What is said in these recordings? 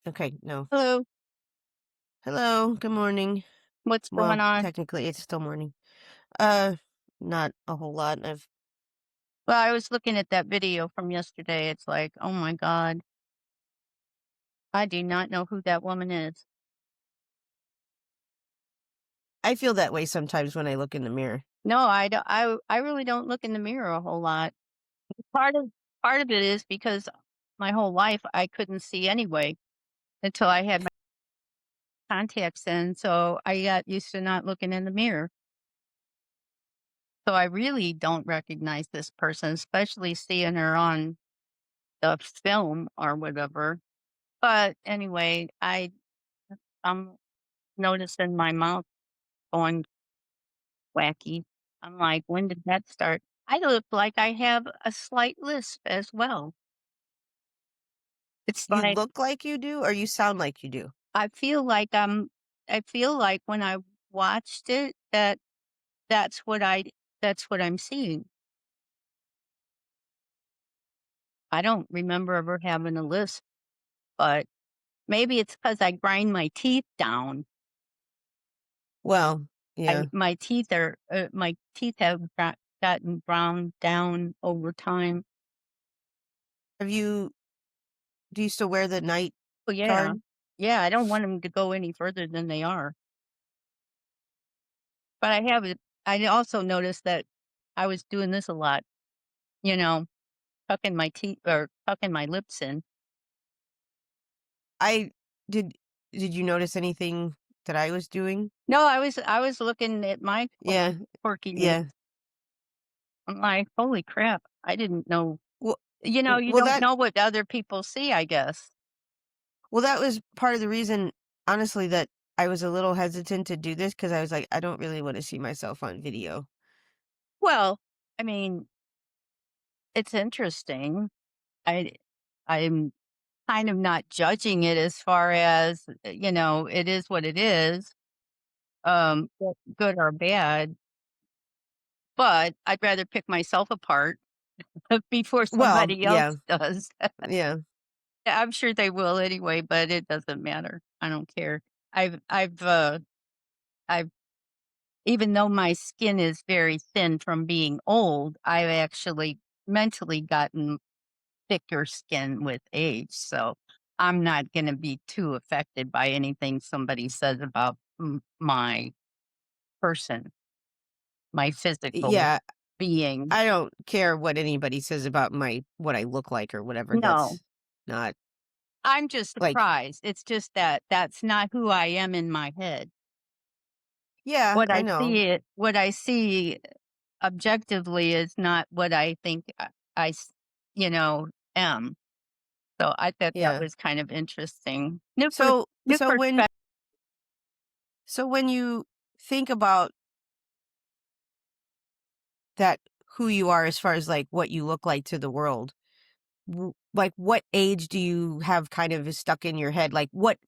Okay, no. Hello, Hello, good morning. what's going Well, on? technically it's still morning. Uh, not a whole lot. Well, I was looking at that video from yesterday. It's like, oh my God, I do not know who that woman is. I feel that way sometimes when I look in the mirror. No, I don't. I really don't look in the mirror a whole lot. Part of part of it is because my whole life I couldn't see anyway until I had my contacts in. So I got used to not looking in the mirror. So I really don't recognize this person, especially seeing her on the film or whatever. But anyway, I'm noticing my mouth going wacky. I'm like, "When did that start?" I look like I have a slight lisp as well. It's You like look like you do or you sound like you do? I feel like I feel like when I watched it that that's what I that's what I'm seeing. I don't remember ever having a lisp, but maybe it's because I grind my teeth down. Well, I yeah. my teeth have gotten ground down over time. Have you do you still wear the night Oh, yeah. guard? Yeah, I don't want them to go any further than they are. But I also noticed that I was doing this a lot, you know, tucking my teeth or tucking my lips in. I did did you notice anything that I was doing? No, I was looking at my Yeah. quirkiness. Yeah. I'm like, "Holy crap, I didn't know." Well, You well don't that know what other people see, I guess. well that was part of the reason honestly that I was a little hesitant to do this because I was like I don't really want to see myself on video. Well, I mean, it's interesting. I I'm kind of not judging it as far as, it is what it is, good or bad, but I'd rather pick myself apart before Well, somebody else yeah. does. Yeah. I'm sure they will anyway, but it doesn't matter. I don't care. I've even though my skin is very thin from being old, I've actually mentally gotten thicker skin with age, so I'm not gonna be too affected by anything somebody says about my person, my physical Yeah, being. I don't care what anybody says about my what I look like or whatever, No, that's not I'm just like surprised. It's just that that's not who I am in my head. yeah, I know. What I see objectively is not what I think I s you know, am. So I thought that Yeah. was kind of interesting. So New so when perspective. so when you think about that who you are as far as, like, what you look like to the world, like, what age do you have kind of stuck in your head? Like, what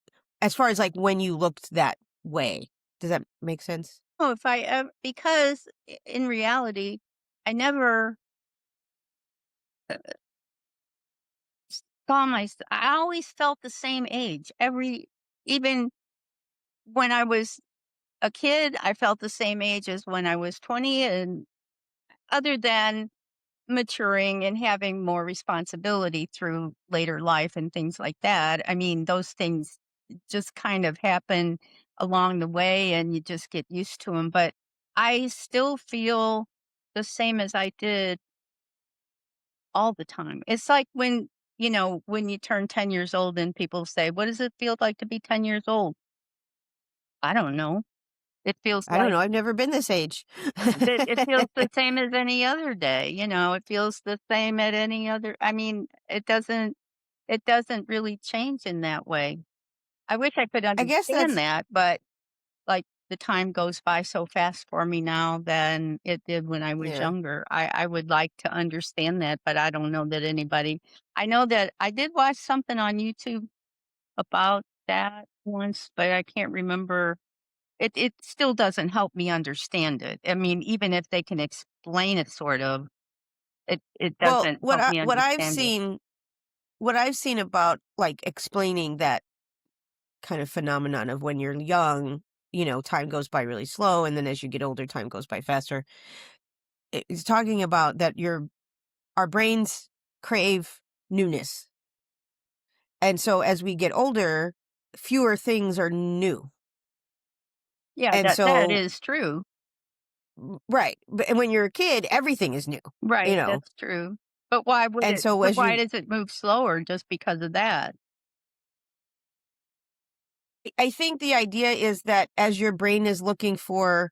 as far as, like, when you looked that way? Does that make sense? Oh, if I ever because in reality, I never I always felt the same age. Even when I was a kid, I felt the same age as when I was 20, and other than maturing and having more responsibility through later life and things like that. I mean, those things just kind of happen along the way and you just get used to them. But I still feel the same as I did all the time. It's like when you turn 10 years old and people say, "What does it feel like to be 10 years old?" I don't know. It feels I don't like know, I've never been this age. it feels the same as any other day, it feels the same at any other I mean, it doesn't really change in that way. I wish I could I guess understand that's that, but, like, the time goes by so fast for me now than it did when I was yeah. younger. I would like to understand that, but I don't know that I know that I did watch something on YouTube about that once, but I can't remember it still doesn't help me understand it. I mean, even if they can explain it sort of, it Well, doesn't help me what I've understand it. seen what I've seen about, like, explaining that kind of phenomenon of when you're young, time goes by really slow, and then as you get older, time goes by faster. It's talking about that our brains crave newness. And so as we get older, fewer things are new. Yeah, And that so is true. right. And when you're a kid, everything is new, you Right, know. that's true. But why would And it so but as why you does it move slower just because of that? I think the idea is that as your brain is looking for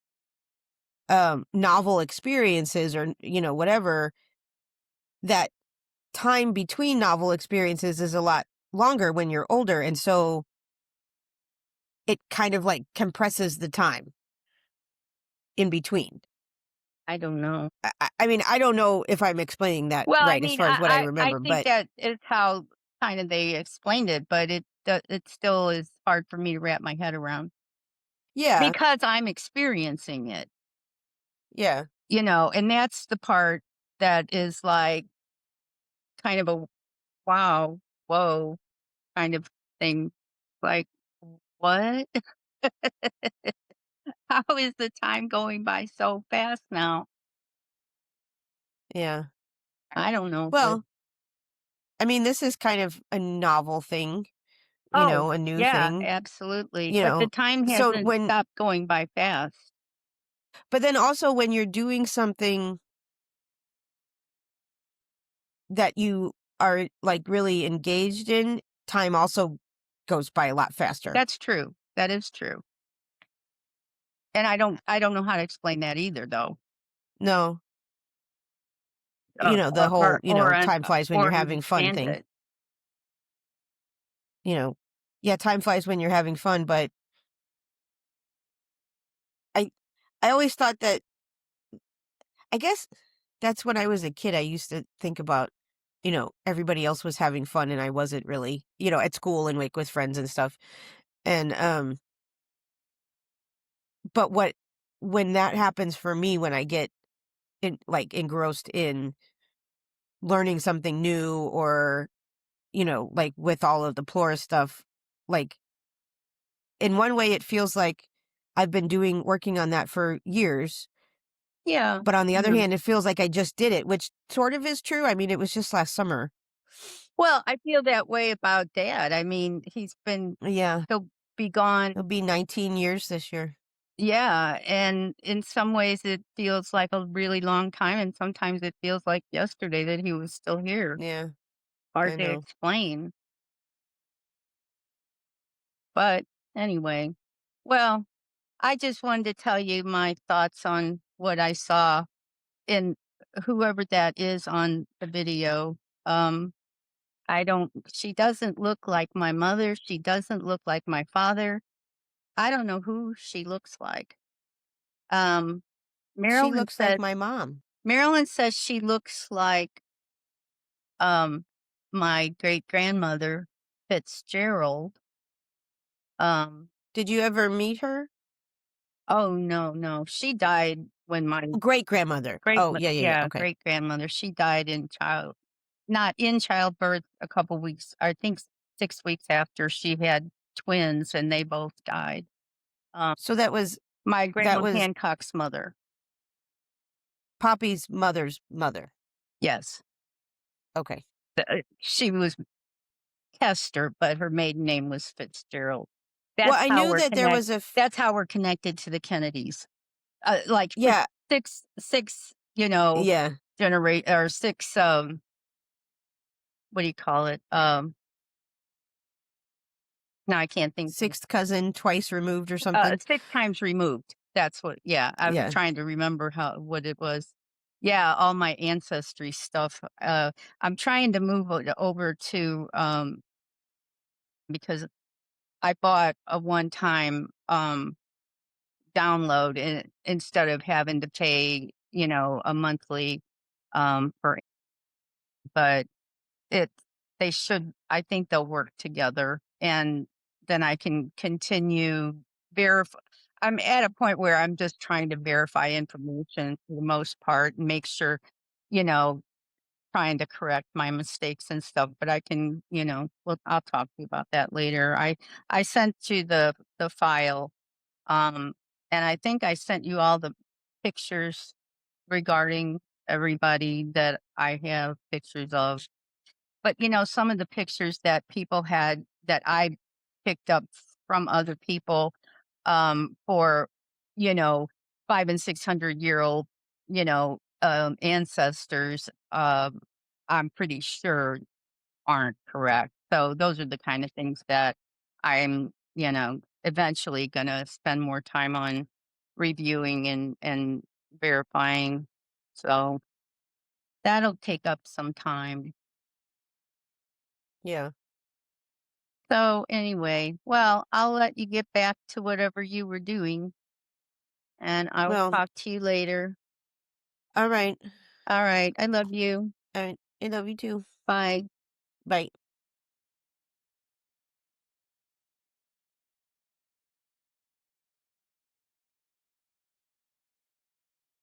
novel experiences or whatever, that time between novel experiences is a lot longer when you're older, and so it kind of like compresses the time in between. I don't know. I mean, I don't know if I'm explaining that Well, I right as mean, far as what I I remember, think but that is how kinda they explained it, but it still is hard for me to wrap my head around yeah, because I'm experiencing it, yeah, and that's the part that is, like, kind of a wow, whoa kind of thing. Like, "What? How is the time going by so fast now?" yeah. I don't know, but Well, I mean, this is kind of a novel thing, oh, a new yeah, thing, absolutely, you but the know. time So hasn't stopped going by fast. but then also when you're doing something that you are like really engaged in, time also goes by a lot faster. That's true. That is true. And I don't know how to explain that either though, No, the whole, time flies when you're or having fun understand thing, it. you know. Yeah, time flies when you're having fun, but I I always thought that I guess that's when I was a kid I used to think about, everybody else was having fun and I wasn't really, at school and like with friends and stuff. And but when that happens for me when I get engrossed in learning something new or, like with all of the Plura stuff, like in one way it feels like I've been working on that for years. Yeah. But on the other Yeah. hand, it feels like I just did it, which sort of is true. I mean, it was just last summer. Well, I feel that way about dad. I mean, Yeah, he'll be gone. it'll be 19 years this year. Yeah, and in some ways it feels like a really long time, and sometimes it feels like yesterday that he was still here. Yeah, Hard I to know. explain, but anyway. Well, I just wanted to tell you my thoughts on what I saw in whoever that is on the video. Um, I don't she doesn't look like my mother, she doesn't look like my father. I don't know who she looks like. Um, She Marilyn looks like said my mom. Marilyn says she looks like, um, my great-grandmother, Fitzgerald. Um, Did you ever meet her? oh, no, no, she died when my Great grandmother. Oh, yeah, yeah, yeah. Okay. great-grandmother, she died not in childbirth, a couple weeks, I think 6 weeks after she had twins, and they both died. Um, So my that grandma was Hancock's mother. Poppy's mother's mother. Yes. Okay. She was Kester, but her maiden name was Fitzgerald. Well, That's I how knew we're that there was that's how we're connected to the Kennedys. Like for yeah, 6, yeah, generate or 6, what do you call it? Now I can't think. sixth cousin twice removed or something. 6 times removed. That's what yeah, I was Yeah. trying to remember what it was. Yeah, all my ancestry stuff. I'm trying to move it over to, because I bought a one-time, download instead of having to pay, a monthly, for but it they should I think they'll work together, and then I can continue verify I'm at a point where I'm just trying to verify information for the most part and make sure, you know, trying to correct my mistakes and stuff, but I can, well, I'll talk to you about that later. I sent you the file, um, and I think I sent you all the pictures regarding everybody that I have pictures of. But, some of the pictures that people had that I picked up from other people, for, you know, 5 and 600-year-old, ancestors, I'm pretty sure aren't correct. So those are the kind of things that I'm, eventually gonna spend more time on reviewing and verifying. So that'll take up some time. Yeah. So anyway, well, I'll let you get back to whatever you were doing, and I will Well, talk to you later. all right. All right. I love you. All right. I love you too. Bye. Bye.